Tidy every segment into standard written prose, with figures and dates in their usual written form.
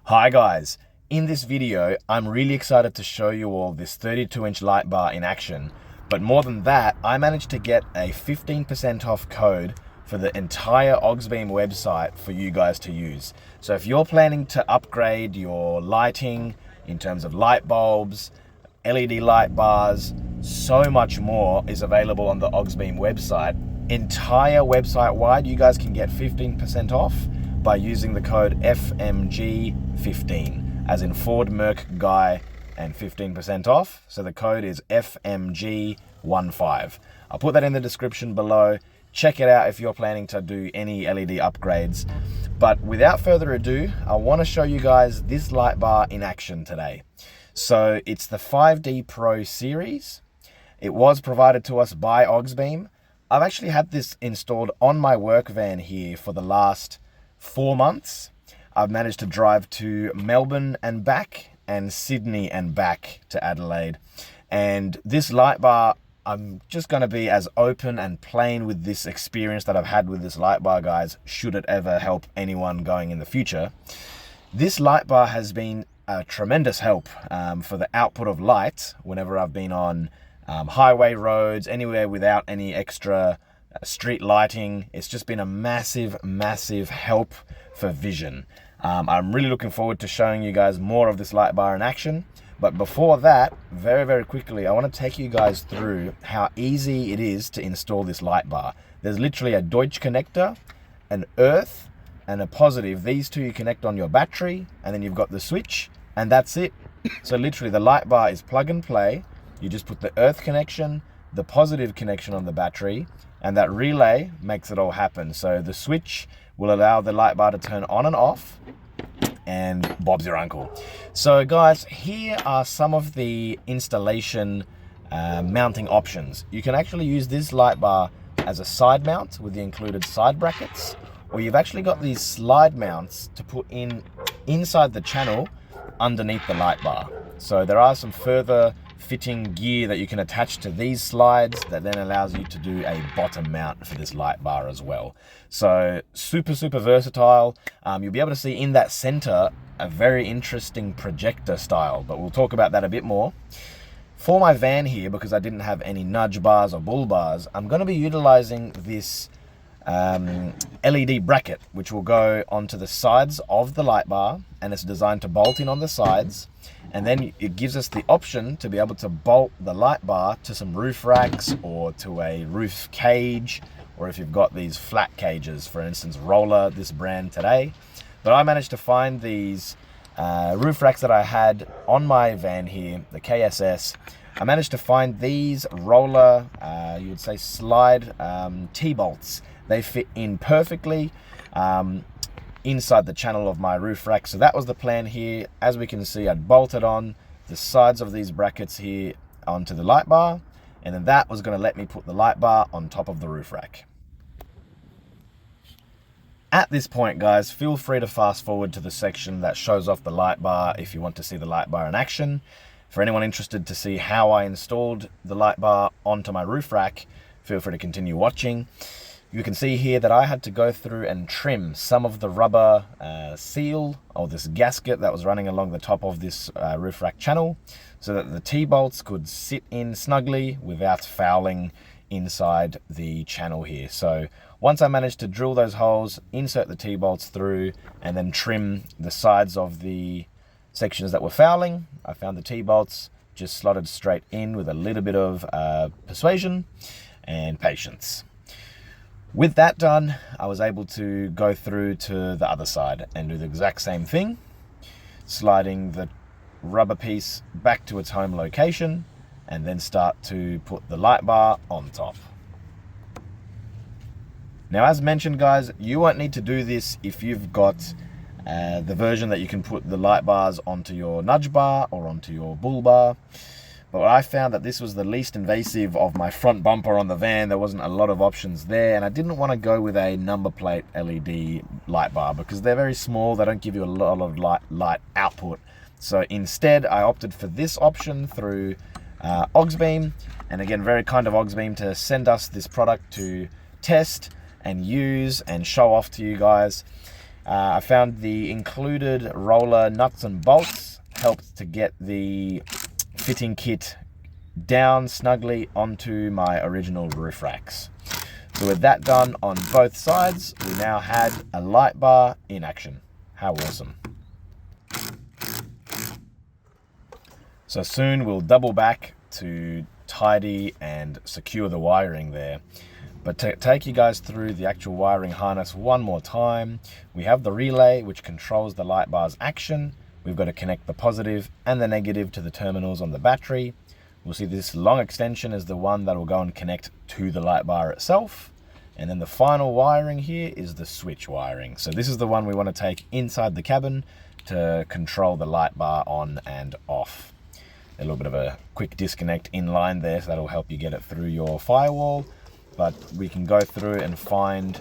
Hi guys, in this video I'm really excited to show you all this 32-inch light bar in action, but more than that, I managed to get a 15% off code for the entire Auxbeam website for you guys to use. So if you're planning to upgrade your lighting in terms of light bulbs, LED light bars, so much more is available on the Auxbeam website. Entire website wide, you guys can get 15% off by using the code FMG15, as in Ford Merc Guy, and 15% off. So the code is FMG15. I'll put that in the description below. Check it out if you're planning to do any LED upgrades. But without further ado, I want to show you guys this light bar in action today. So it's the 5D Pro series. It was provided to us by Auxbeam. I've actually had this installed on my work van here for the last 4 months. I've managed to drive to Melbourne and back, and Sydney and back to Adelaide. And this light bar, I'm just going to be as open and plain with this experience that I've had with this light bar, guys, should it ever help anyone going in the future. This light bar has been a tremendous help for the output of light whenever I've been on highway roads, anywhere without any extra street lighting. It's just been a massive help for vision. I'm really looking forward to showing you guys more of this light bar in action. But before that, very quickly, I want to take you guys through how easy it is to install this light bar. There's literally a Deutsch connector, an earth, and a positive. These two you connect on your battery, and then you've got the switch, and that's it. So literally the light bar is plug and play. You just put the earth connection, the positive connection on the battery, and that relay makes it all happen. So the switch will allow the light bar to turn on and off, and Bob's your uncle. So guys, here are some of the installation mounting options. You can actually use this light bar as a side mount with the included side brackets, or you've actually got these slide mounts to put in inside the channel underneath the light bar. So there are some further fitting gear that you can attach to these slides that then allows you to do a bottom mount for this light bar as well. So super versatile. You'll be able to see in that center a very interesting projector style, but we'll talk about that a bit more. For my van here, because I didn't have any nudge bars or bull bars, I'm going to be utilizing this LED bracket, which will go onto the sides of the light bar, and it's designed to bolt in on the sides, and then it gives us the option to be able to bolt the light bar to some roof racks or to a roof cage, or if you've got these flat cages, for instance Roller, this brand today. But I managed to find these roof racks that I had on my van here, the KSS. I managed to find these Roller, you would say slide T-bolts. They fit in perfectly inside the channel of my roof rack. So that was the plan here. As we can see, I'd bolted on the sides of these brackets here onto the light bar, and then that was going to let me put the light bar on top of the roof rack. At this point, guys, feel free to fast forward to the section that shows off the light bar if you want to see the light bar in action. For anyone interested to see how I installed the light bar onto my roof rack, feel free to continue watching. You can see here that I had to go through and trim some of the rubber seal, or this gasket that was running along the top of this roof rack channel, so that the T-bolts could sit in snugly without fouling inside the channel here. So once I managed to drill those holes, insert the T-bolts through, and then trim the sides of the sections that were fouling, I found the T-bolts just slotted straight in with a little bit of persuasion and patience. With that done, I was able to go through to the other side and do the exact same thing, sliding the rubber piece back to its home location, and then start to put the light bar on top. Now, as mentioned, guys, you won't need to do this if you've got the version that you can put the light bars onto your nudge bar or onto your bull bar. But I found that this was the least invasive of my front bumper on the van. There wasn't a lot of options there, and I didn't want to go with a number plate LED light bar because they're very small. They don't give you a lot of light output. So instead, I opted for this option through Auxbeam. And again, very kind of Auxbeam to send us this product to test and use and show off to you guys. I found the included roller nuts and bolts helped to get the fitting kit down snugly onto my original roof racks. So with that done on both sides, we now had a light bar in action. How awesome. So soon we'll double back to tidy and secure the wiring there. But to take you guys through the actual wiring harness one more time, we have the relay which controls the light bar's action. We've got to connect the positive and the negative to the terminals on the battery. We'll see this long extension is the one that will go and connect to the light bar itself. And then the final wiring here is the switch wiring. So this is the one we want to take inside the cabin to control the light bar on and off. A little bit of a quick disconnect in line there, so that'll help you get it through your firewall. But we can go through and find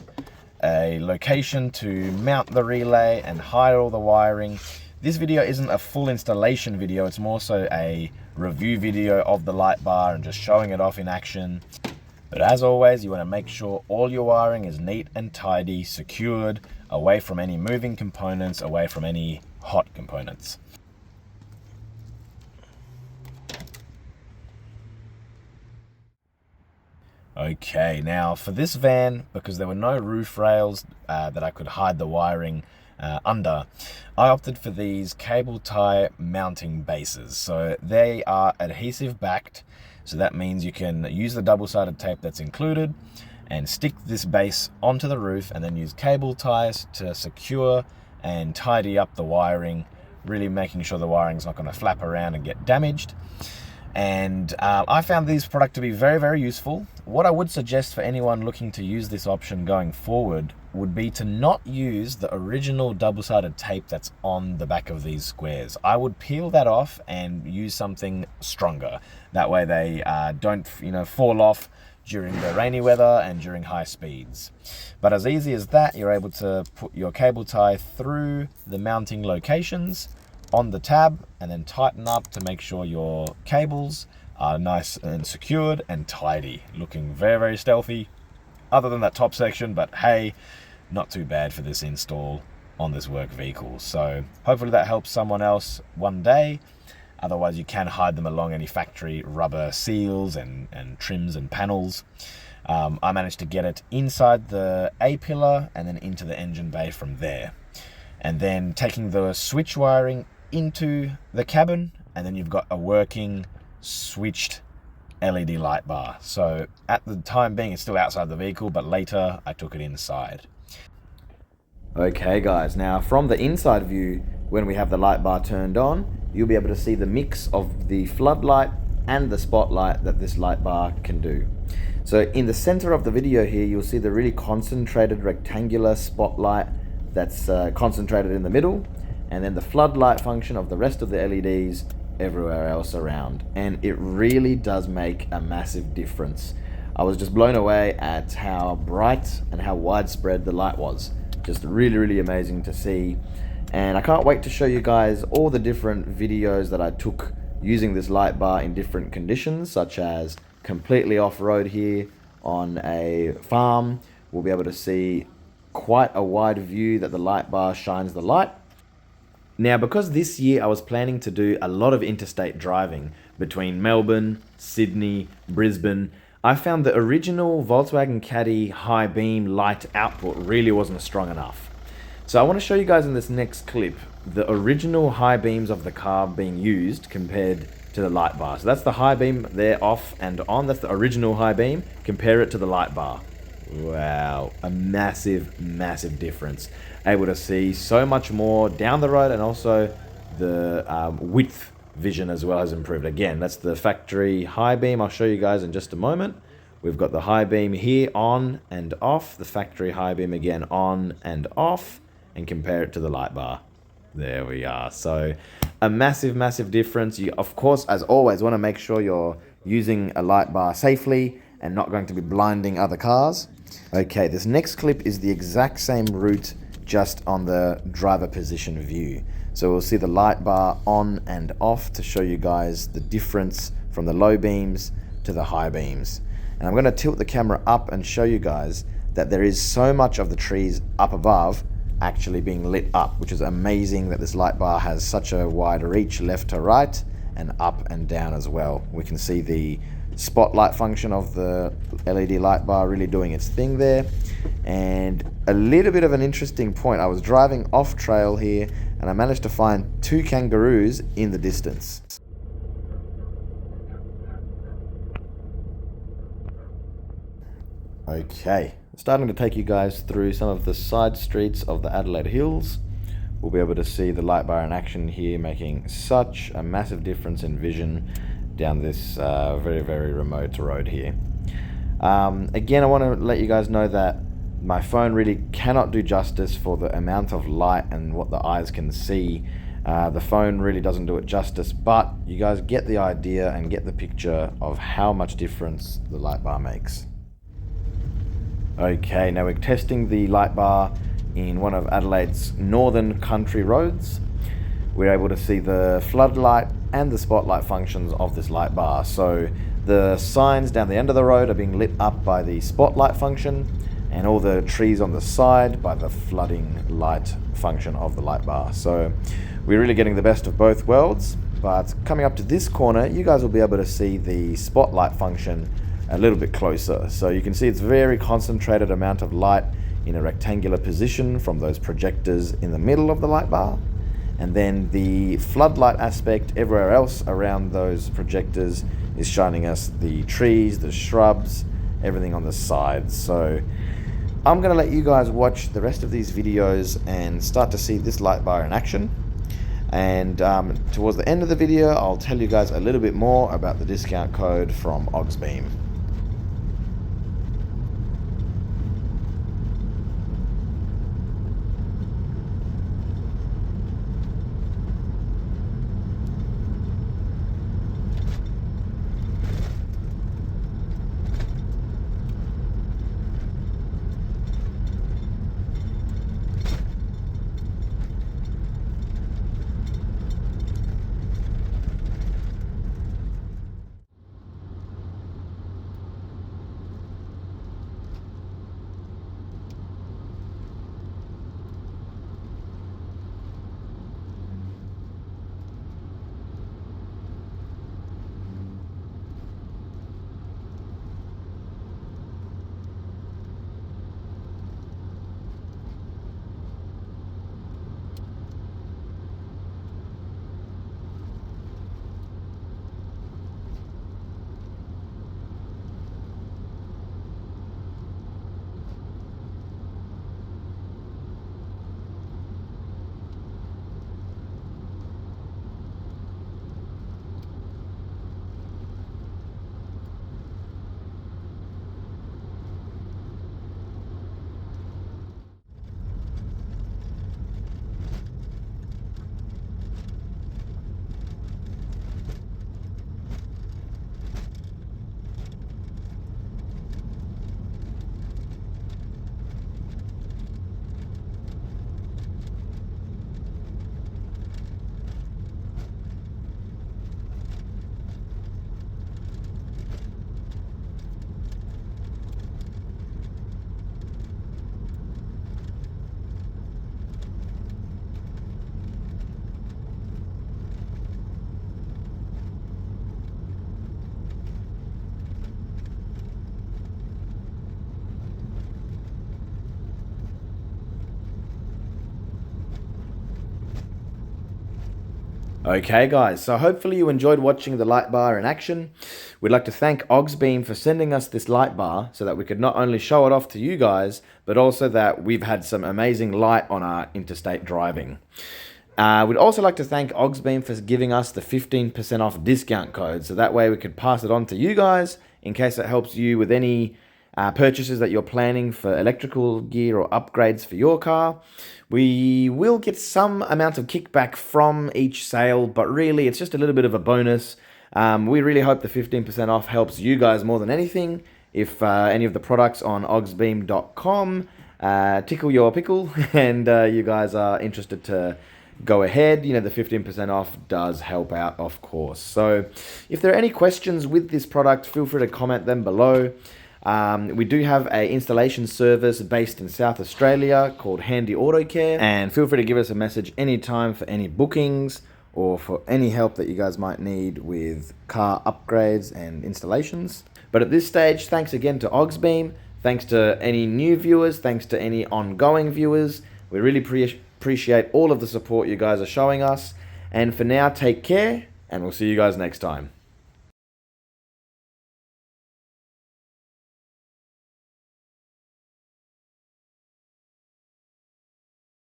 a location to mount the relay and hide all the wiring. This video isn't a full installation video, it's more so a review video of the light bar and just showing it off in action. But as always, you want to make sure all your wiring is neat and tidy, secured, away from any moving components, away from any hot components. Okay, now for this van, because there were no roof rails that I could hide the wiring under, I opted for these cable tie mounting bases. So they are adhesive backed, so that means you can use the double-sided tape that's included and stick this base onto the roof and then use cable ties to secure and tidy up the wiring, really making sure the wiring's not going to flap around and get damaged. And I found these products to be very, very useful. What I would suggest for anyone looking to use this option going forward would be to not use the original double-sided tape that's on the back of these squares. I would peel that off and use something stronger. That way they don't, fall off during the rainy weather and during high speeds. But as easy as that, you're able to put your cable tie through the mounting locations on the tab and then tighten up to make sure your cables are nice and secured and tidy, looking very, very stealthy other than that top section. But hey, not too bad for this install on this work vehicle. So hopefully that helps someone else one day. Otherwise you can hide them along any factory rubber seals and trims and panels. I managed to get it inside the A-pillar and then into the engine bay from there, and then taking the switch wiring into the cabin, and then you've got a working switched LED light bar. So at the time being it's still outside the vehicle, but later I took it inside. Okay guys, now from the inside view, when we have the light bar turned on, you'll be able to see the mix of the floodlight and the spotlight that this light bar can do. So in the center of the video here, you'll see the really concentrated rectangular spotlight that's concentrated in the middle, and then the floodlight function of the rest of the LEDs everywhere else around. And it really does make a massive difference. I was just blown away at how bright and how widespread the light was. Just really, really amazing to see. And I can't wait to show you guys all the different videos that I took using this light bar in different conditions, such as completely off-road here on a farm. We'll be able to see quite a wide view that the light bar shines the light. Now, because this year I was planning to do a lot of interstate driving between Melbourne, Sydney, Brisbane, I found the original Volkswagen Caddy high beam light output really wasn't strong enough. So I want to show you guys in this next clip the original high beams of the car being used compared to the light bar. So that's the high beam there off and on. That's the original high beam. Compare it to the light bar. Wow, a massive, massive difference. Able to see so much more down the road, and also the width vision as well has improved. Again, that's the factory high beam. I'll show you guys in just a moment. We've got the high beam here on and off, the factory high beam again on and off, and compare it to the light bar. There we are. So a massive, massive difference. You, of course, as always, want to make sure you're using a light bar safely and not going to be blinding other cars. Okay, this next clip is the exact same route, just on the driver position view. So we'll see the light bar on and off to show you guys the difference from the low beams to the high beams. And I'm going to tilt the camera up and show you guys that there is so much of the trees up above actually being lit up, which is amazing that this light bar has such a wide reach left to right and up and down as well. We can see the spotlight function of the LED light bar really doing its thing there. And a little bit of an interesting point, I was driving off trail here and I managed to find 2 kangaroos in the distance. Okay, starting to take you guys through some of the side streets of the Adelaide Hills. We'll be able to see the light bar in action here, making such a massive difference in vision down this very, very remote road here. Again, I want to let you guys know that my phone really cannot do justice for the amount of light and what the eyes can see. The phone really doesn't do it justice, but you guys get the idea and get the picture of how much difference the light bar makes. Okay, now we're testing the light bar in one of Adelaide's northern country roads. We're able to see the floodlight and the spotlight functions of this light bar. So the signs down the end of the road are being lit up by the spotlight function, and all the trees on the side by the flooding light function of the light bar. So we're really getting the best of both worlds, but coming up to this corner, you guys will be able to see the spotlight function a little bit closer. So you can see it's very concentrated amount of light in a rectangular position from those projectors in the middle of the light bar. And then the floodlight aspect everywhere else around those projectors is shining us the trees, the shrubs, everything on the sides. So I'm going to let you guys watch the rest of these videos and start to see this light bar in action. And towards the end of the video, I'll tell you guys a little bit more about the discount code from Auxbeam. Okay guys, so hopefully you enjoyed watching the light bar in action. We'd like to thank Auxbeam for sending us this light bar so that we could not only show it off to you guys, but also that we've had some amazing light on our interstate driving. We'd also like to thank Auxbeam for giving us the 15% off discount code, so that way we could pass it on to you guys in case it helps you with any purchases that you're planning for electrical gear or upgrades for your car. We will get some amount of kickback from each sale, but really it's just a little bit of a bonus. We really hope the 15% off helps you guys more than anything. If any of the products on auxbeam.com tickle your pickle and you guys are interested to go ahead, you know, the 15% off does help out, of course. So if there are any questions with this product, feel free to comment them below. We do have an installation service based in South Australia called Handy Auto Care, and feel free to give us a message anytime for any bookings or for any help that you guys might need with car upgrades and installations. But at this stage, thanks again to Auxbeam, thanks to any new viewers, thanks to any ongoing viewers. We really appreciate all of the support you guys are showing us. And for now, take care, and we'll see you guys next time.